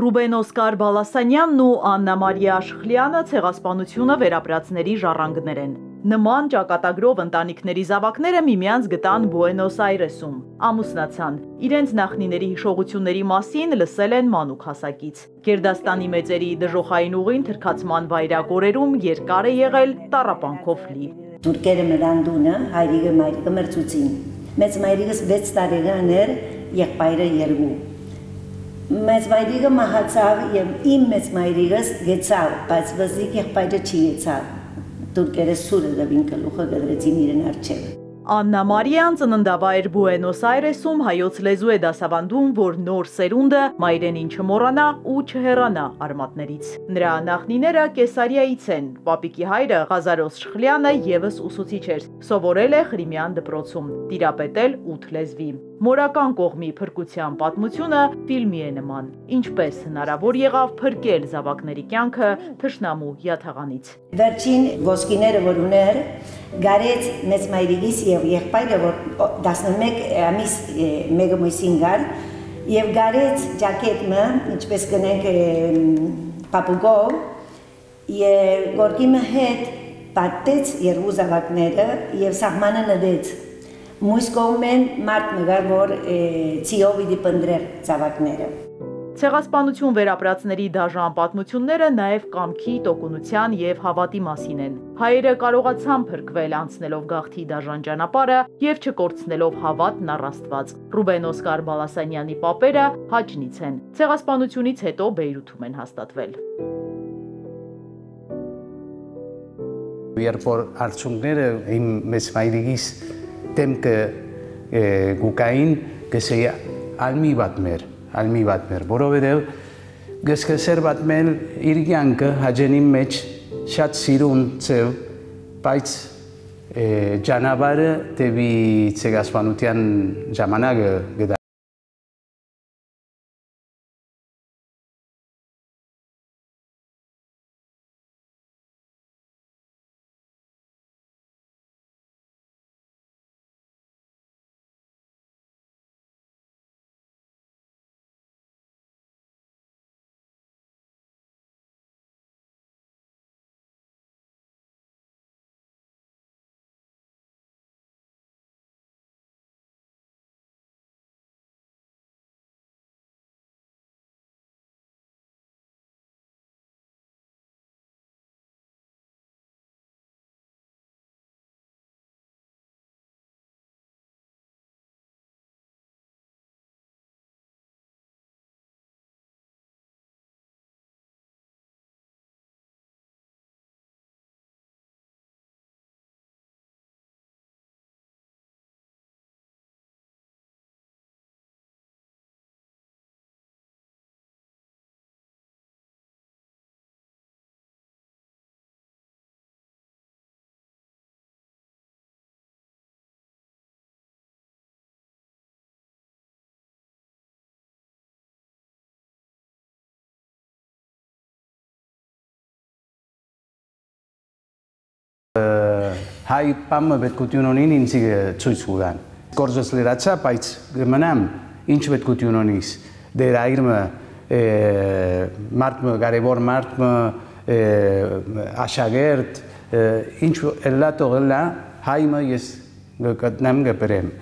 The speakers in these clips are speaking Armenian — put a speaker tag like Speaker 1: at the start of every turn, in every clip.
Speaker 1: Ռուբեն Օսկար Բալասանյանն ու Աննա Մարիա Աշխլյանը ցեղասպանությունը վերապրածների ժառանգներ են։ Նման ճակատագրով ընտանիքների զավակները միմյանց գտան Բուենոս Այրեսում, ամուսնացան, իրենց նախնիների հիշողությունների մասին լսել են մանուկ հասակից։ Գերդաստանի մեծերի դժոխային ուղին թրքացման վայրագորերում երկար է եղել տառապանքով լի։
Speaker 2: Թուրքերը մրան դունը հայրիկը մայրիկը մրցուցին։ Մեծ մայրիկս 6 տարեկան էր, եղբայրը 2։ Մեծ մայրիկը մահացավ եւ իմ մեծ մայրիկս գեցավ, բայց վզիկ եղբայրը չի գեցավ։ Թուրքերը սուրը դվին գլուխը գդրեցին իրեն առջև։
Speaker 1: Աննա Մարիան ծննդավայր Բուենոս Այրեսում հայոց լեզու է դասավանդում, որ նոր սերունդը մայրենին չմոռանա ու չհեռանա արմատներից։ Նրա նախնիները Կեսարիայից են, պապիկի հայրը Ղազարոս Շխլյանը եւս ուսուցիչ էր, սովորել է Ղրիմյան դպրոցում, տիրապետել 8 լեզվի։ Մորական կողմի փրկության պատմությունը ֆիլմի է նման, ինչպես հնարավոր եղավ փրկել զավակների կյանքը թշնամու յաթաղանից։
Speaker 2: Վերջին ոսկիները որ ուներ, գարեց մեծ մայրիկիս եւ եղբայրը որ 11 ամիս մեկ մույսին գար եւ գարեց ջակետը, ինչպես կնենք պապուգով եւ գորգիմը հետ պատեց երկու զավակները եւ սահմանը նդեց։ Մույս կողմեն մարդ նգար, որ ցիովիդի պնդրեր զավակները։
Speaker 1: Ցեղասպանություն վերապրածների դաժան պատմությունները նաև կամքի, տոկունության եւ հավատի մասին են։ Հայերը կարողացան փրկվել անցնելով գաղթի դաժան ճանապարհը եւ չկորցնելով հավատն առ Աստված։ Ռուբեն Օսկար Բալասանյանի պապերը Հաջնից են։ Ցեղասպանությունից հետո Բեյրութում են հաստատվել։
Speaker 3: Երբ որ արդյունքները իմ մեծ մայրիկիս դեմքը գուկային գսեի ալմի բատմեր, որովհետև գսկսեր բատմել իր կյանքը հաջենի մեջ շատ սիրուն ծև, բայց ճանապարհը դեպի ցեղասպանության ժամանակը գտա։ Հայ պամը պետքություն ունին ինձ ցույց կուղան։ Գործս լրացա, բայց գմնամ ինչ պետքություն ունիս։ Դեր այրմը մարդը կարևոր մարդը աշակերտ ինչ էլա տողելա հայմը ես գտնեմ գբրեմ։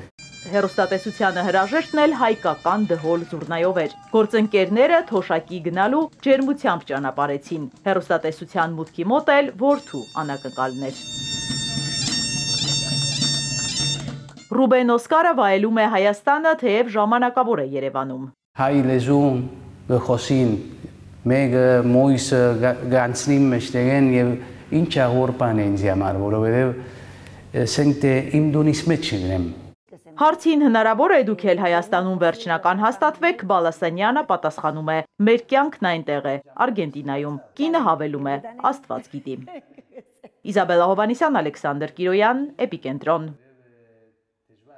Speaker 1: Հեռուստատեսությանը հրաժեշտն էլ հայկական դհոլ զուռնայով էր։ Գործընկերները թոշակի գնալու ջերմությամբ ճանապարհեցին։ Հեռուստատեսության մուտքի մոտ էլ որդու անակնկալներ։ Ռուբեն Օսկարը վայելում է Հայաստանը, թեև ժամանակավոր է Երևանում։
Speaker 3: Հայ լեզուն գխոսին մեկը մույսը գանցնիմ մեջտեղեն եւ ինչ աղոր բան է ինձ համար, որովհետեւ սենքտե իմ դունիս մեջ չգնեմ։
Speaker 1: Հարցին հնարավոր է դուք էլ Հայաստանում վերջնական հաստատվեք, Բալասանյանը պատասխանում է. մեր կյանքն այնտեղ է, Արգենտինայում, կինը հավելում է, Աստված գիտի։ Իզաբելլա Հովհաննիսյան, Ալեքսանդր Կիրոյան, Էպիկենտրոն։